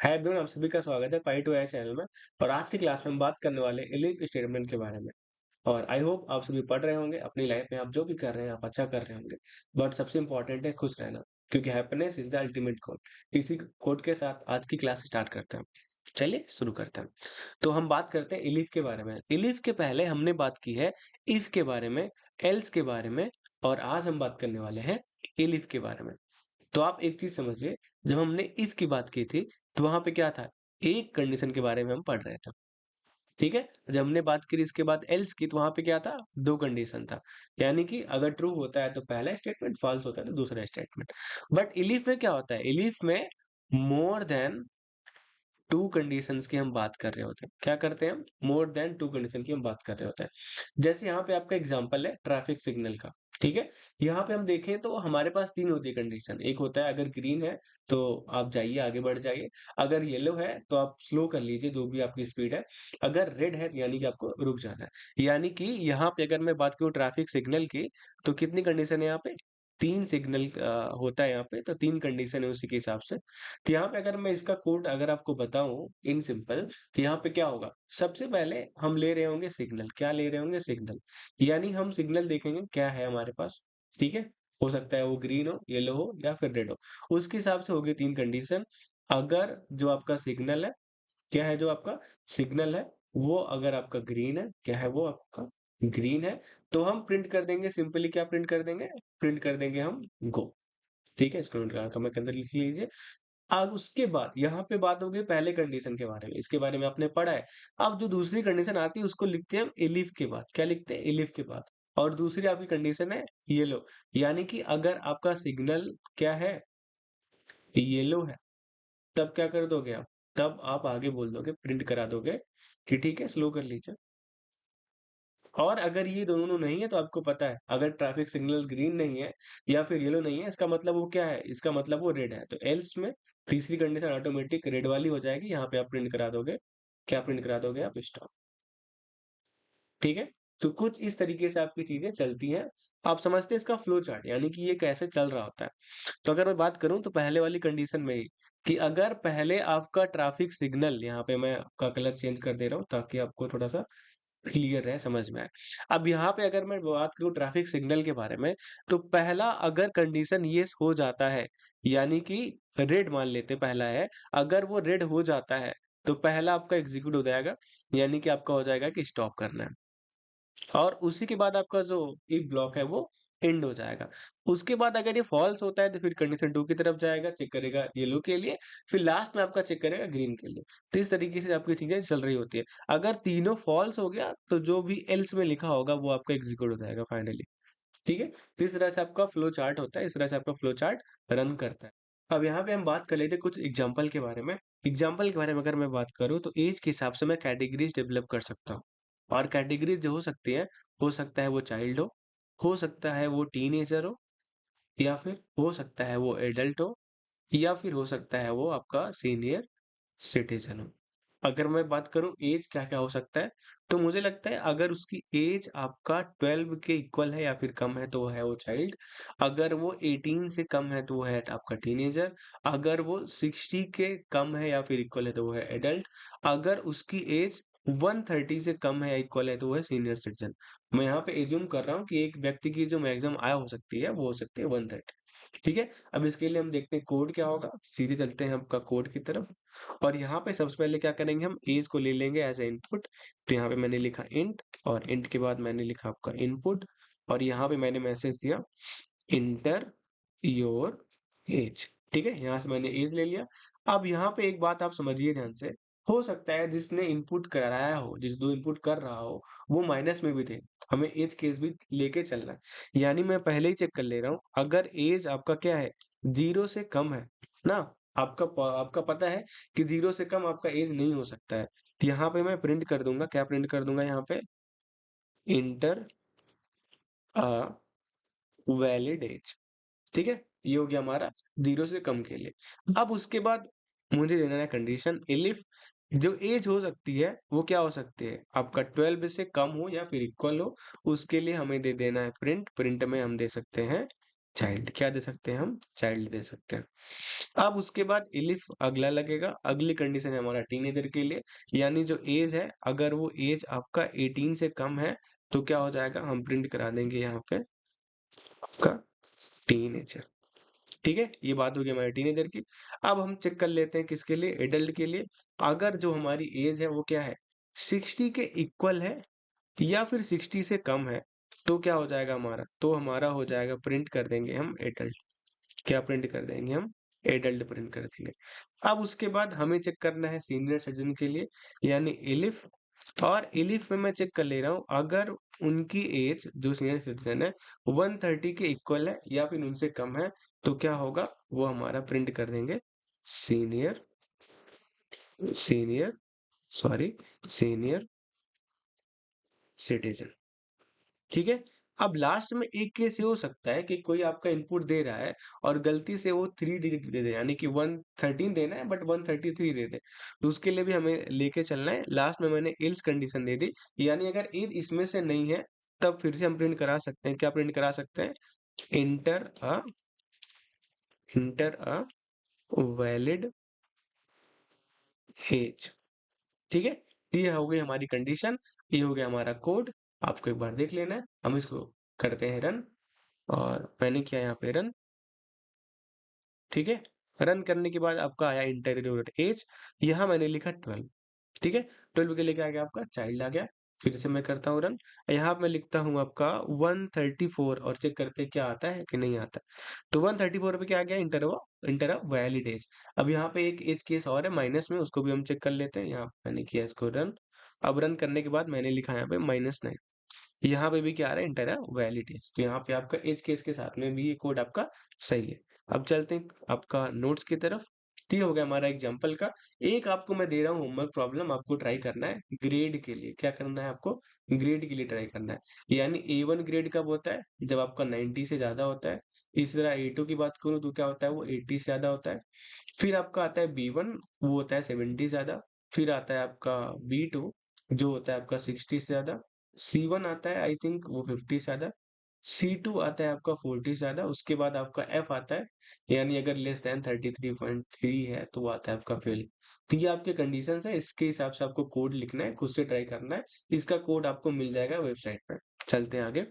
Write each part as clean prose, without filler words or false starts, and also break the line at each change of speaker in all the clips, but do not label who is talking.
Hi everyone, आप सभी का स्वागत है पाई टू आई चैनल में। और आज की क्लास में हम बात करने वाले इलीफ स्टेटमेंट के बारे में। और आई होप आप सभी पढ़ रहे होंगे, अपनी लाइफ में आप जो भी कर रहे हैं आप अच्छा कर रहे होंगे। बट सबसे इंपॉर्टेंट है खुश रहना, क्योंकि happiness is the ultimate goal. इसी कोट के साथ आज की क्लास स्टार्ट करते हैं। चलिए शुरू करते हैं। तो हम बात करते हैं इलीफ के बारे में। इलीफ के पहले हमने बात की है इफ के बारे में, एल्स के बारे में, और आज हम बात करने वाले हैं इलीफ के बारे में। तो आप एक चीज समझिए, जब हमने इफ की बात की थी तो वहां पे क्या था, एक कंडीशन के बारे में हम पढ़ रहे थे। ठीक है, जब हमने बात करी इसके बाद एल्स की तो वहां पे क्या था, दो कंडीशन था। यानी कि अगर ट्रू होता है तो पहला स्टेटमेंट, फॉल्स होता है तो दूसरा स्टेटमेंट। बट इलीफ में क्या होता है, इलीफ में मोर देन टू कंडीशंस की हम बात कर रहे होते हैं। क्या करते हैं हम, मोर देन टू कंडीशन की हम बात कर रहे होते हैं। जैसे यहाँ पे आपका एग्जांपल है ट्रैफिक सिग्नल का। ठीक है, यहाँ पे हम देखें तो हमारे पास तीन होती है कंडीशन। एक होता है अगर ग्रीन है तो आप जाइए, आगे बढ़ जाइए। अगर येलो है तो आप स्लो कर लीजिए जो भी आपकी स्पीड है। अगर रेड है तो यानी कि आपको रुक जाना है। यानी कि यहाँ पे अगर मैं बात करूँ ट्रैफिक सिग्नल की, तो कितनी कंडीशन है यहाँ पे, तीन सिग्नल होता है यहाँ पे, तो तीन कंडीशन है उसी के हिसाब से। तो यहाँ पे अगर मैं इसका कोड अगर आपको बताऊं इन सिंपल, तो यहाँ पे क्या होगा, सबसे पहले हम ले रहे होंगे सिग्नल। क्या ले रहे होंगे, सिग्नल। यानी हम सिग्नल देखेंगे क्या है हमारे पास। ठीक है, हो सकता है वो ग्रीन हो, येलो हो या फिर रेड हो। उसके हिसाब से होगी तीन कंडीशन। अगर जो आपका सिग्नल है, क्या है जो आपका सिग्नल है, वो अगर आपका ग्रीन है, क्या है वो आपका ग्रीन है, तो हम प्रिंट कर देंगे सिंपली। क्या प्रिंट कर देंगे, प्रिंट कर देंगे हम गो। ठीक है, इसको नोट करा कमेंट के अंदर लिख लीजिए। अब उसके बाद यहाँ पे बात होगी पहले कंडीशन के बारे में, इसके बारे में आपने पढ़ा है। अब जो दूसरी कंडीशन आती है उसको लिखते हैं हम एलिफ के बाद। क्या लिखते हैं, एलिफ के बाद। और दूसरी आपकी कंडीशन है येलो। यानी कि अगर आपका सिग्नल क्या है, येलो है, तब क्या कर दोगे आप, तब आप आगे बोल दोगे, प्रिंट करा दोगे कि ठीक है स्लो कर लीजिए। और अगर ये दोनों नहीं है तो आपको पता है, अगर ट्रैफिक सिग्नल ग्रीन नहीं है या फिर येलो नहीं है, इसका मतलब वो क्या है, इसका मतलब वो रेड है। तो एल्स में तीसरी कंडीशन ऑटोमेटिक रेड वाली हो जाएगी। यहाँ पे आप प्रिंट करा दोगे, क्या प्रिंट करा दोगे आप, स्टॉप। ठीक है, तो कुछ इस तरीके से आपकी चीजें चलती हैं। आप समझते हैं इसका फ्लो चार्ट, यानी कि ये कैसे चल रहा होता है। तो अगर मैं बात करूं तो पहले वाली कंडीशन में ही, कि अगर पहले आपका ट्रैफिक सिग्नल, यहाँ पे मैं आपका कलर चेंज कर दे रहा हूँ ताकि आपको थोड़ा सा क्लियर है, समझ में आए। अब यहाँ पे अगर मैं बात करूँ ट्रैफिक सिग्नल के बारे में, तो पहला अगर कंडीशन ये हो जाता है, यानी कि रेड मान लेते हैं पहला है, अगर वो रेड हो जाता है तो पहला आपका एग्जीक्यूट हो जाएगा। यानी कि आपका हो जाएगा कि स्टॉप करना है। और उसी के बाद आपका जो इफ ब्लॉक है वो एंड हो जाएगा। उसके बाद अगर ये फॉल्स होता है तो फिर कंडीशन 2 की तरफ जाएगा, चेक करेगा येलो के लिए, फिर लास्ट में आपका चेक करेगा ग्रीन के लिए। तो इस तरीके से आपकी चीजें चल रही होती है। अगर तीनों फॉल्स हो गया तो जो भी एल्स में लिखा होगा वो आपका एग्जीक्यूट हो जाएगा फाइनली। ठीक है, तो इस तरह से आपका फ्लो चार्ट होता है, इस तरह से आपका फ्लो चार्ट रन करता है। अब यहाँ पे हम बात कर लेते हैं कुछ एग्जाम्पल के बारे में। एग्जाम्पल के बारे में अगर मैं बात करूँ तो एज के हिसाब से मैं कैटेगरीज डेवलप कर सकता हूँ। और कैटेगरीज जो हो सकती है, हो सकता है वो चाइल्ड हो सकता है वो टीनेजर हो, या फिर हो सकता है वो एडल्ट हो, या फिर हो सकता है वो आपका सीनियर सिटीजन हो। अगर मैं बात करूँ एज क्या-क्या हो सकता है, तो मुझे लगता है अगर उसकी एज आपका 12 के इक्वल है या फिर कम है तो वो है वो चाइल्ड। अगर वो 18 से कम है तो वो है आपका टीनेजर। अगर वो 60 के कम है या फिर इक्वल है तो वो है एडल्ट। अगर उसकी एज 130 से कम है या इक्वल है तो वो है सीनियर सिटीजन। मैं यहाँ पे एज्यूम कर रहा हूँ कि एक व्यक्ति की जो मैक्सिमम आय हो सकती है वो हो सकती है 130। ठीक है, अब इसके लिए हम देखते हैं कोड क्या होगा। सीधे चलते हैं आपका कोड की तरफ। और यहाँ पे सबसे पहले क्या करेंगे, हम एज को ले लेंगे एज ए इनपुट। तो यहाँ पे मैंने लिखा इंट, और इंट के बाद मैंने लिखा आपका इनपुट। और यहाँ पे मैंने मैसेज दिया इंटर योर एज। ठीक है, यहाँ से मैंने एज ले लिया। अब यहाँ पे एक बात आप समझिए ध्यान से, हो सकता है जिसने इनपुट कराया हो, जिस दो इनपुट कर रहा हो, वो माइनस में भी थे। हमें एज केस भी लेके चलना है। यानी मैं पहले ही चेक कर ले रहा हूँ, अगर एज आपका क्या है, 0 से कम है ना, आपका पता है कि 0 से कम आपका एज नहीं हो सकता है। तो यहाँ पे मैं प्रिंट कर दूंगा, क्या प्रिंट कर दूंगा यहाँ पे, इंटर अ वैलिड एज। ठीक है, ये हो गया हमारा 0 से कम के लिए। अब उसके बाद मुझे देना है कंडीशन एलिफ, जो एज हो सकती है वो क्या हो सकती है, आपका 12 से कम हो या फिर इक्वल हो। उसके लिए हमें दे देना है प्रिंट। प्रिंट में हम दे सकते हैं चाइल्ड। क्या दे सकते हैं हम? चाइल्ड दे सकते हैं। अब उसके बाद इलिफ अगला लगेगा, अगली कंडीशन है हमारा टीनेजर के लिए, यानी जो एज है, अगर वो एज आपका 18 से कम है तो क्या हो जाएगा, हम प्रिंट करा देंगे यहाँ पे आपका टीनेजर। ठीक है, ये बात होगी हमारे टीनेजर की। अब हम चेक कर लेते हैं किसके लिए, एडल्ट के लिए। अगर जो हमारी एज है वो क्या है, 60 के इक्वल है या फिर 60 से कम है, तो क्या हो जाएगा हमारा, तो हमारा हो जाएगा, प्रिंट कर देंगे हम एडल्ट। क्या प्रिंट कर देंगे हम? एडल्ट प्रिंट कर देंगे। अब उसके बाद हमें चेक करना है सीनियर सिटीजन के लिए, यानी एलिफ। और एलिफ में मैं चेक कर ले रहा हूँ, अगर उनकी एज जो सीनियर सिटीजन है 130 के इक्वल है या फिर उनसे कम है, तो क्या होगा, वो हमारा प्रिंट कर देंगे senior, senior sorry senior citizen. ठीक है। अब लास्ट में एक केस ये हो सकता है कि कोई आपका इनपुट दे रहा है और गलती से वो 3 डिजिट दे दे, यानी कि 113 देना है बट 133 दे दे, तो उसके लिए भी हमें लेके चलना है। लास्ट में मैंने एल्स कंडीशन दे दी, यानी अगर एज इसमें से नहीं है तब फिर से हम प्रिंट करा सकते हैं। क्या प्रिंट करा सकते हैं? Inter uh inter a valid edge. ठीक है, तो ये हो गई हमारी कंडीशन, ये हो गया हमारा कोड। आपको एक बार देख लेना है। हम इसको करते हैं रन, और मैंने किया यहाँ पे रन। ठीक है, रन करने के बाद आपका आया इंटर एज, यहाँ मैंने लिखा 12। ठीक है, 12 के लेके आ गया आपका चाइल्ड आ गया। फिर से मैं करता हूँ रन, यहाँ पे मैं लिखता हूँ आपका 134 और चेक करते हैं क्या आता है कि नहीं आता। तो 134 पे क्या आ गया, इंटर वैलिड एज। अब यहाँ पे एक एज केस और है माइनस में, उसको भी हम चेक कर लेते हैं। यहाँ मैंने किया इसको रन। अब रन करने के बाद मैंने लिखा यहाँ पे -9। यहाँ पे भी क्या आ रहा है, इंटर वैलिड एज। तो यहाँ पे आपका एज केस के साथ में भी ये कोड आपका सही है। अब चलते हैं आपका नोट्स की तरफ। तो ये हो गया हमारा एग्जाम्पल का। एक आपको मैं दे रहा हूँ होमवर्क प्रॉब्लम, आपको ट्राई करना है ग्रेड के लिए। क्या करना है आपको? ग्रेड के लिए ट्राई करना है। यानी A1 ग्रेड कब होता है? जब आपका 90 से ज्यादा होता है। इसी तरह A2 की बात करूँ तो क्या होता है, वो 80 से ज्यादा होता है। फिर आपका आता है B1, वो होता है 70 से ज्यादा। फिर आता है आपका B2, जो होता है आपका 60 से ज्यादा। C1 आता है आई थिंक वो 50 से ज्यादा। C2 आता है आपका 40 से ज्यादा। उसके बाद आपका F आता है, यानी अगर लेस देन 33.3 है तो वो आता है आपका फेल। तो ये आपके कंडीशंस है, इसके हिसाब से आपको कोड लिखना है, खुद से ट्राई करना है। इसका कोड आपको मिल जाएगा वेबसाइट पे। चलते हैं आगे।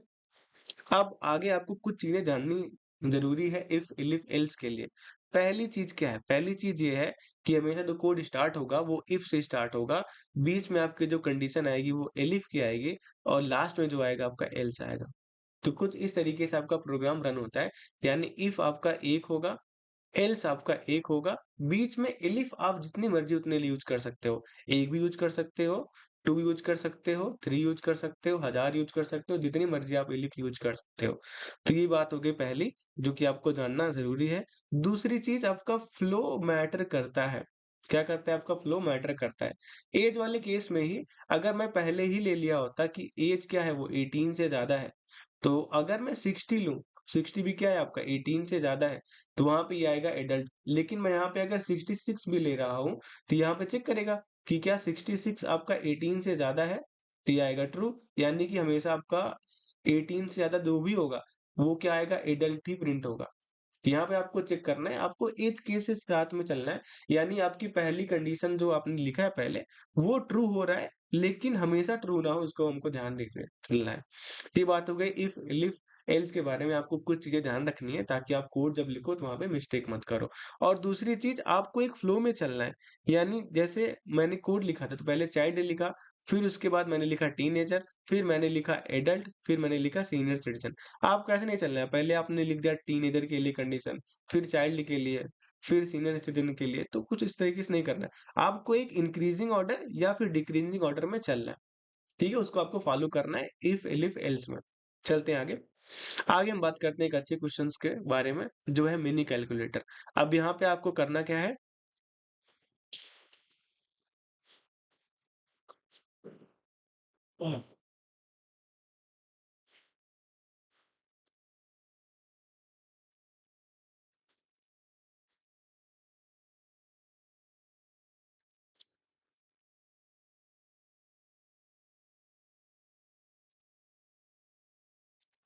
अब आगे आपको कुछ चीजें जाननी जरूरी है इफ इलिफ एल्स के लिए। पहली चीज क्या है? पहली चीज ये है कि हमेशा जो कोड स्टार्ट होगा वो इफ से स्टार्ट होगा। बीच में आपकी जो कंडीशन आएगी वो एलिफ की आएगी, और लास्ट में जो आएगा आपका एल्स आएगा। तो कुछ इस तरीके से आपका प्रोग्राम रन होता है। यानी इफ आपका एक होगा, एल्स आपका एक होगा, बीच में एलिफ आप जितनी मर्जी उतने लिए यूज कर सकते हो। एक भी यूज कर सकते हो, टू यूज कर सकते हो, थ्री यूज कर सकते हो, 1000 यूज कर सकते हो, जितनी मर्जी आप एलिफ यूज कर सकते हो। तो ये बात हो गई पहली, जो कि आपको जानना जरूरी है। दूसरी चीज, आपका फ्लो मैटर करता है। क्या करता है? आपका फ्लो मैटर करता है। एज वाले केस में ही अगर मैं पहले ही ले लिया होता कि एज क्या है, वो 18 से ज्यादा है, तो अगर मैं 60 लूं, 60 भी क्या है आपका 18 से ज्यादा है, तो वहां पे ये आएगा एडल्ट। लेकिन मैं यहाँ पे अगर 66 भी ले रहा हूँ, तो यहाँ पे चेक करेगा कि क्या 66 आपका 18 से ज्यादा है, तो ये आएगा ट्रू। यानी कि हमेशा आपका 18 से ज्यादा जो भी होगा वो क्या आएगा, एडल्ट ही प्रिंट होगा। तो यहाँ पे आपको चेक करना है, आपको एज केस के साथ में चलना है। यानी आपकी पहली कंडीशन जो आपने लिखा है पहले, वो ट्रू हो रहा है, लेकिन हमेशा ट्रू ना हो, उसको हमको ध्यान देते चलना है। ये बात हो गई इफ लिफ एल्स के बारे में। आपको कुछ चीजें ध्यान रखनी है ताकि आप कोड जब लिखो तो वहां पे मिस्टेक मत करो। और दूसरी चीज, आपको एक फ्लो में चलना है। यानी जैसे मैंने कोड लिखा था तो पहले चाइल्ड लिखा, फिर उसके बाद मैंने लिखा टीनेजर, फिर मैंने लिखा एडल्ट, फिर मैंने लिखा सीनियर सिटीजन। आपको ऐसे नहीं चलना है, पहले आपने लिख दिया टीनेजर के लिए कंडीशन, फिर चाइल्ड के लिए, फिर सीनियर सिटीजन के लिए। तो कुछ इस तरीके से नहीं करना है, आपको एक इंक्रीजिंग ऑर्डर या फिर डिक्रीजिंग ऑर्डर में चलना है। ठीक है, उसको आपको फॉलो करना है इफ एलिफ एल्स में। चलते हैं आगे। आगे हम बात करते हैं एक अच्छे क्वेश्चंस के बारे में, जो है मिनी कैलकुलेटर। अब यहाँ पे आपको करना क्या है,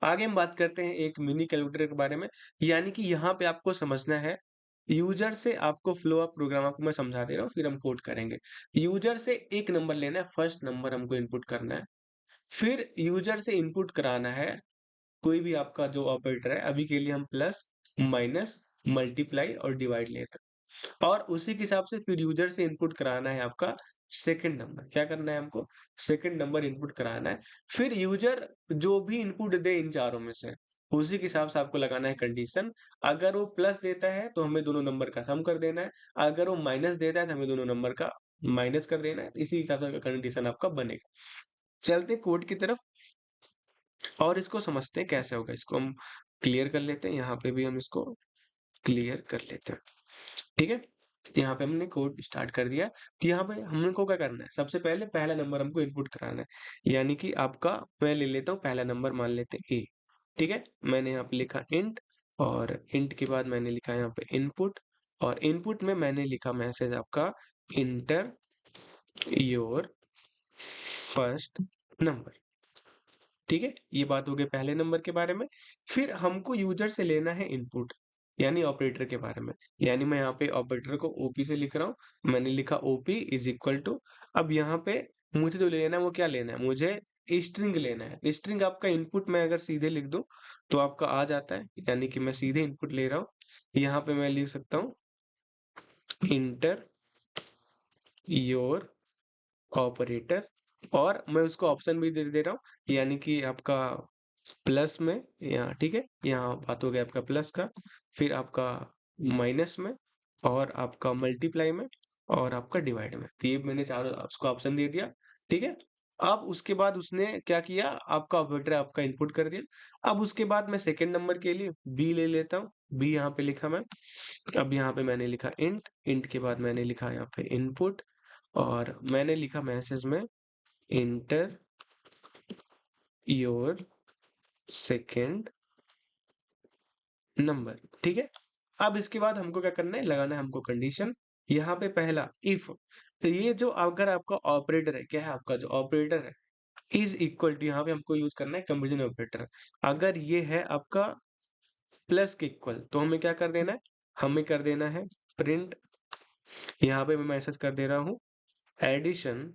आगे हम बात करते हैं एक मिनी कैलकुलेटर के बारे में, यानी कि यहाँ पे आपको समझना है, यूज़र से आपको फ्लो ऑफ प्रोग्राम आपको मैं समझा दे रहा हूँ, फिर हम कोड करेंगे। यूज़र से एक नंबर लेना है, फर्स्ट नंबर हमको इनपुट करना है, फिर यूज़र से इनपुट कराना है कोई भी आपका जो ऑपरेटर है, अभी के लिए हम प्लस, माइनस, मल्टीप्लाई और डिवाइड ले रहे हैं और उसी के हिसाब से फिर यूज़र से इनपुट कराना है आपका सेकंड नंबर। क्या करना है हमको? सेकंड नंबर इनपुट कराना है। फिर यूज़र जो भी इनपुट दे इन चारों में से, उसी के हिसाब से आपको लगाना है कंडीशन। अगर वो प्लस देता है, तो हमें दोनों नंबर का सम कर देना है। अगर वो माइनस देता है, तो हमें दोनों नंबर का माइनस कर देना है। इसी हिसाब से कंडीशन आपका बनेगा। चलते हैं कोड की तरफ और इसको समझते हैं कैसे होगा। इसको हम क्लियर कर लेते हैं, यहाँ पे भी हम इसको क्लियर कर लेते हैं, ठीक है? यहाँ पे हमने कोड स्टार्ट कर दिया, तो यहाँ पे हमको क्या करना है, सबसे पहले पहला नंबर हमको इनपुट कराना है, यानी कि आपका मैं ले लेता हूँ पहला नंबर मान लेते हैं ए, ठीक है? मैंने यहाँ पे लिखा इंट और इंट के बाद मैंने लिखा यहाँ पे इनपुट और इनपुट में मैंने लिखा मैसेज आपका इंटर योर फर्स्ट नंबर, ठीक है? ये बात हो गई पहले नंबर के बारे में। फिर हमको यूज़र से लेना है इनपुट, यानी ऑपरेटर के बारे में। यानी मैं यहाँ पे ऑपरेटर को ओपी से लिख रहा हूँ। मैंने लिखा ओपी इज़ इक्वल टू अब यहाँ पे मुझे जो लेना है वो क्या लेना है? मुझे स्ट्रिंग लेना है। स्ट्रिंग आपका इनपुट मैं अगर सीधे लिख दूँ तो आपका आ जाता है, यानी कि मैं सीधे इनपुट ले रहा हूँ। यहाँ पे मैं लिख सकता हूँ इंटर योर ऑपरेटर और मैं उसको ऑप्शन भी दे दे रहा हूँ, यानी कि आपका प्लस में यहाँ ठीक है, यहाँ बात हो गया आपका प्लस का, फिर आपका माइनस में और आपका मल्टीप्लाई में और आपका डिवाइड में। तो ये मैंने चारों उसको ऑप्शन दे दिया, ठीक है? अब उसके बाद उसने क्या किया, आपका ऑपरेटर आपका इनपुट कर दिया। अब उसके बाद मैं सेकंड नंबर के लिए बी ले लेता हूँ। बी यहाँ पे लिखा मैं। अब यहाँ पे मैंने लिखा इंट, इंट के बाद मैंने लिखा यहाँ पे इनपुट और मैंने लिखा मैसेज में इंटर योर सेकंड नंबर, ठीक है? अब इसके बाद हमको क्या करना है, लगाना है हमको कंडीशन। यहाँ पे पहला इफ, तो ये जो अगर आपका ऑपरेटर है, क्या है आपका जो ऑपरेटर है इज इक्वल टू, यहाँ पे हमको यूज करना है कंपेरिजन ऑपरेटर। अगर ये है आपका प्लस के इक्वल, तो हमें क्या कर देना है, हमें कर देना है प्रिंट। यहाँ पे मैं मैसेज कर दे रहा हूँ एडिशन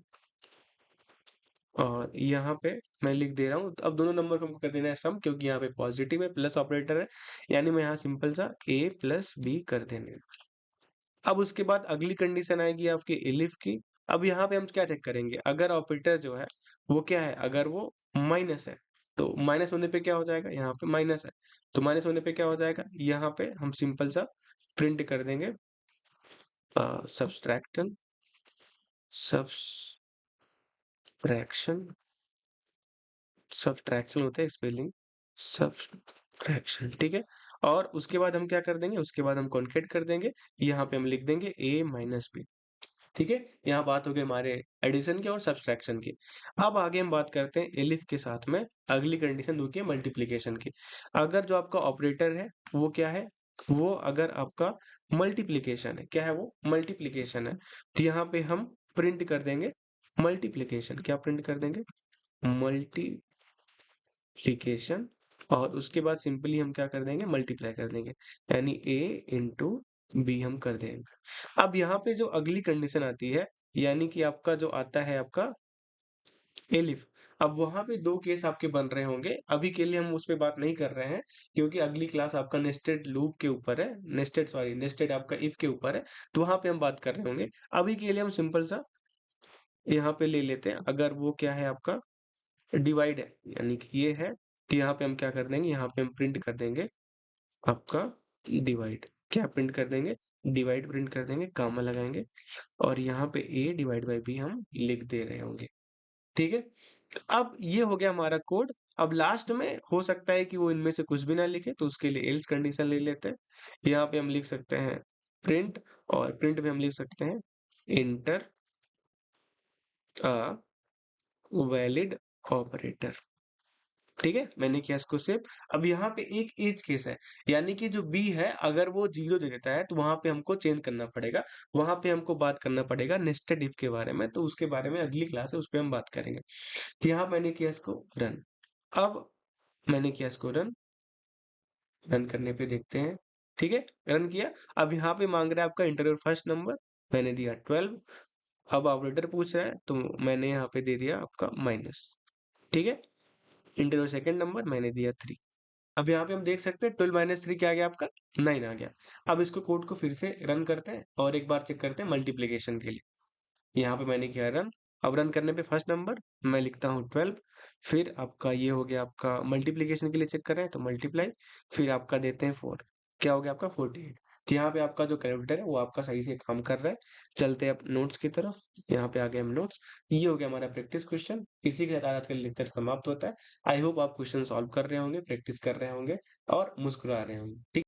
और यहाँ पे मैं लिख दे रहा हूँ, तो अब दोनों नंबर को हमको कर देना है सम, क्योंकि यहाँ पे पॉजिटिव है, प्लस ऑपरेटर है, यानी मैं यहाँ सिंपल सा a प्लस बी कर देने। अब उसके बाद अगली कंडीशन आएगी आपकी एलिफ की। अब यहाँ पे हम क्या चेक करेंगे, अगर ऑपरेटर जो है वो क्या है, अगर वो माइनस है, तो माइनस होने पे क्या हो जाएगा, यहाँ पे माइनस है, तो माइनस होने पे क्या हो जाएगा, यहाँ पे हम सिंपल सा प्रिंट कर देंगे सब्सट्रैक्शन सब्सट्रैक्शन सब्सट्रैक्शन होता है स्पेलिंग सब्सट्रैक्शन, ठीक है? और उसके बाद हम क्या कर देंगे, उसके बाद हम कॉन्केट कर देंगे, यहाँ पे हम लिख देंगे a माइनस बी, ठीक है? यहाँ बात हो गई हमारे एडिशन की और सब्सट्रैक्शन की। अब आगे हम बात करते हैं एलिफ के साथ में अगली कंडीशन जो कि है मल्टीप्लिकेशन की। अगर जो आपका ऑपरेटर है वो क्या है, वो अगर आपका मल्टीप्लिकेशन है, क्या है वो मल्टीप्लिकेशन है, तो यहाँ पे हम प्रिंट कर देंगे मल्टीप्लिकेशन। क्या प्रिंट कर देंगे, मल्टीप्लिकेशन और उसके बाद सिंपली हम क्या कर देंगे, मल्टीप्लाई कर देंगे, यानी a इंटू बी हम कर देंगे। अब यहाँ पे जो अगली कंडीशन आती है, यानी कि आपका जो आता है आपका एलिफ, अब वहां पे दो केस आपके बन रहे होंगे। अभी के लिए हम उस पे बात नहीं कर रहे हैं, क्योंकि अगली क्लास आपका नेस्टेड लूप के ऊपर है, नेस्टेड आपका इफ के ऊपर है, तो वहां पे हम बात कर रहे होंगे। अभी के लिए हम सिंपल सा यहाँ पे ले लेते हैं, अगर वो क्या है आपका डिवाइड है, यानी कि ये है, तो यहाँ पे हम क्या कर देंगे, यहाँ पे हम प्रिंट कर देंगे आपका डिवाइड। क्या प्रिंट कर देंगे, डिवाइड प्रिंट कर देंगे, कामा लगाएंगे और यहाँ पे a डिवाइड बाई b हम लिख दे रहे होंगे, ठीक है? अब ये हो गया हमारा कोड। अब लास्ट में हो सकता है कि वो इनमें से कुछ भी ना लिखे, तो उसके लिए एल्स कंडीशन ले लेते हैं। यहाँ पे हम लिख सकते हैं प्रिंट और प्रिंट में हम लिख सकते हैं इंटर अ वैलिड ऑपरेटर, ठीक है? मैंने किया इसको सेव। अब यहाँ पे एक एज केस है, यानी कि जो बी है अगर वो 0 दे देता है, तो वहां पे हमको चेंज करना पड़ेगा, वहां पे हमको बात करना पड़ेगा नेस्टेड इफ के बारे में, तो उसके बारे में अगली क्लास है, उस पे हम बात करेंगे। तो यहाँ मैंने किया इसको रन। अब मैंने किया इसको रन, रन करने पे देखते हैं, ठीक है? रन किया, अब यहाँ पे माँग रहा है आपका इंटर योर फर्स्ट नंबर, मैंने दिया 12, अब ऑपरेटर पूछ रहा है, तो मैंने यहाँ पे दे दिया आपका माइनस, ठीक है? इंटर योर सेकंड नंबर, मैंने दिया 3। अब यहाँ पे हम देख सकते हैं 12 माइनस 3 क्या आ गया आपका? 9 आ गया। अब इसको कोड को फिर से रन करते हैं और एक बार चेक करते हैं मल्टीप्लिकेशन के लिए। यहाँ पे मैंने किया रन, अब रन करने पे फर्स्ट नंबर मैं लिखता हूँ 12, फिर आपका ये हो गया आपका मल्टीप्लिकेशन के लिए चेक कर रहे हैं तो मल्टीप्लाई, फिर आपका देते हैं 4, क्या हो गया आपका 48। तो यहाँ पे आपका जो कैलकुलेटर है वो आपका सही से काम कर रहा है। चलते हैं अब नोट्स की तरफ, यहाँ पे आ गए हम नोट्स। ये हो गया हमारा प्रैक्टिस क्वेश्चन, इसी के साथ आज का लेक्चर समाप्त होता है। आई होप आप क्वेश्चन सॉल्व कर रहे होंगे, प्रैक्टिस कर रहे होंगे और मुस्कुरा रहे होंगे, ठीक।